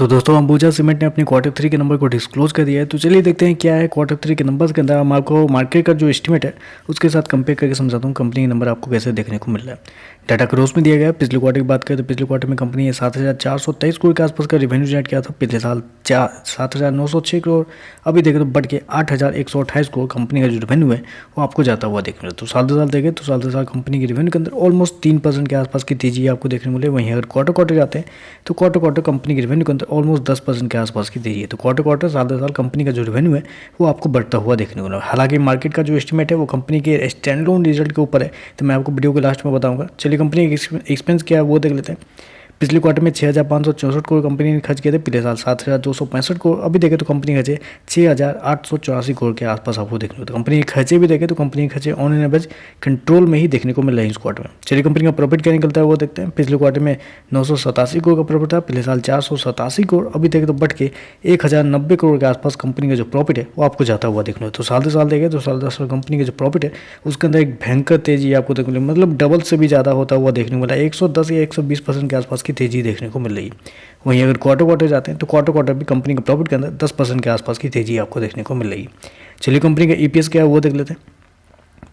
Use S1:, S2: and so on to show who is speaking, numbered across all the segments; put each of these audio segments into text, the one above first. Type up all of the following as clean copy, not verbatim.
S1: तो दोस्तों अंबुजा सीमेंट ने अपनी क्वार्टर 3 के नंबर को डिस्क्लोज कर दिया है। तो चलिए देखते हैं क्या है क्वार्टर 3 के नंबर्स के अंदर। हम आपको मार्केट का जो एस्टीमेट है उसके साथ कंपेयर करके समझाता हूँ कंपनी के नंबर आपको कैसे देखने को मिल रहा है। डाटा क्रॉस में दिया गया है। पिछले क्वार्टर की बात करें तो पिछले क्वार्टर में कंपनी ने 7,423 करोड़ के आसपास का रेवेन्यू जनरेट किया था। पिछले साल 7,906 करोड़, अभी देखें तो बढ़ के 8,128 करोड़ कंपनी का जो रेवेन्यू है वो आपको जाता हुआ देखने मिला। तो साल दो साल देखें तो साल दो साल कंपनी के रेवेन्यू के अंदर ऑलमोस्ट 3% के आसपास की तेजी आपको देखने मिले। वहीं अगर क्वार्टर क्वार्टर जाते हैं तो क्वार्टर क्वार्टर कंपनी के रेवेन्यू के अंदर ऑलमोस्ट 10% के आसपास की तेजी है। तो क्वार्टर क्वार्टर साल दो साल कंपनी का जो रेवेन्यू है वो आपको बढ़ता हुआ देखने को मिला। हालांकि मार्केट का जो एस्टीमेट है वो कंपनी के स्टैंड अलोन रिजल्ट के ऊपर है, तो मैं आपको वीडियो के लास्ट में बताऊंगा। चलिए कंपनी के एक्सपेंस क्या है वो देख लेते हैं। पिछले क्वार्टर में 6,564 करोड़ कंपनी ने खर्च किए थे। पिछले साल 7,265 करोड़, अभी देखें तो कंपनी खर्चे 6,884 करोड़ के आसपास आपको देखने को। तो कंपनी के खर्चे भी देखें तो कंपनी के खर्चे ऑन एन एवरेज कंट्रोल में ही देखने को मिल रहे हैं इस क्वार्टर में। चलिए कंपनी का प्रॉफिट क्या निकलता है वो देखते हैं। पिछले क्वार्टर में 987 करोड़ का प्रॉफिट था, पिछले साल 487 करोड़, अभी देखें तो बढ़ के 1,090 करोड़ के आसपास कंपनी का जो प्रॉफिट है वो आपको जाता हुआ देखने को। तो साल दो साल देखें तो साल दो साल कंपनी का जो प्रॉफिट है उसके अंदर एक भयंकर तेजी आपको देखने को मिली, मतलब डबल से भी ज़्यादा होता हुआ देखने को मिला। 110 या 120% के आसपास की तेजी देखने को मिल रही है। वहीं अगर क्वार्टर क्वार्टर जाते हैं तो क्वार्टर क्वार्टर भी कंपनी के प्रॉफिट के अंदर 10% के आसपास की तेजी आपको देखने को मिल रही है। चलिए कंपनी का ईपीएस क्या है वो देख लेते हैं।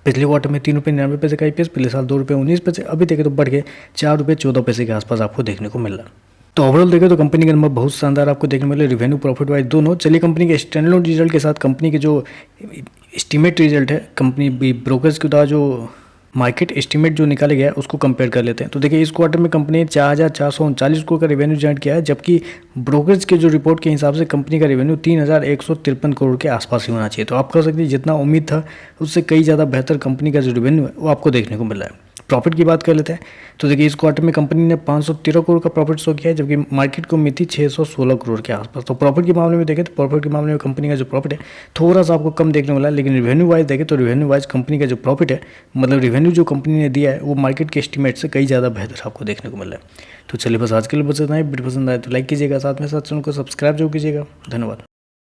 S1: पिछले क्वार्टर में 3 रुपये 99 पैसे का ईपीएस, पिछले साल 2 रुपये 19 पैसे, अभी देखें तो बढ़ के 4 रुपये 14 पैसे के आसपास आपको देखने को मिल रहा है। तो ओवरऑल देखें तो कंपनी के नंबर बहुत शानदार आपको देखने मिले, रेवेन्यू प्रॉफिट वाइज दोनों। चलिए कंपनी के स्टैंडअलोन रिजल्ट के साथ कंपनी के जो एस्टीमेट रिजल्ट है कंपनी ब्रोकर्स के द्वारा जो मार्केट एस्टीमेट जो निकाले गया है उसको कंपेयर कर लेते हैं। तो देखिए इस क्वार्टर में कंपनी ने 4,439 करोड़ का रेवेन्यू जनरेट किया है, जबकि ब्रोकर्स के जो रिपोर्ट के हिसाब से कंपनी का रेवेन्यू 3,153 करोड़ के आसपास ही होना चाहिए। तो आप कह सकते हैं जितना उम्मीद था उससे कई ज़्यादा बेहतर कंपनी का जो रेवेन्यू है वो आपको देखने को मिल रहा है। प्रॉफिट की बात कर लेते हैं तो देखिए इस क्वार्टर में कंपनी ने 513 करोड़ का प्रॉफिट शो किया है, जबकि मार्केट को उम्मीद थी 616 करोड़ के आसपास। तो प्रॉफिट के मामले में देखें तो प्रॉफिट के मामले में कंपनी का जो प्रॉफिट है थोड़ा सा आपको कम देखने को मिला है, लेकिन रेवेन्यू वाइज देखें तो रेवेन्यू वाइज कंपनी का जो प्रॉफिट है, मतलब रेवेन्यू जो कंपनी ने दिया है वो मार्केट के एस्टीमेट से कई ज़्यादा बेहतर आपको देखने को मिल रहा है। तो चलिए बस आज के लिए बस इतना ही। वीडियो पसंद आए तो लाइक कीजिएगा, साथ में साथ चैनल को सब्सक्राइब जरूर कीजिएगा। धन्यवाद।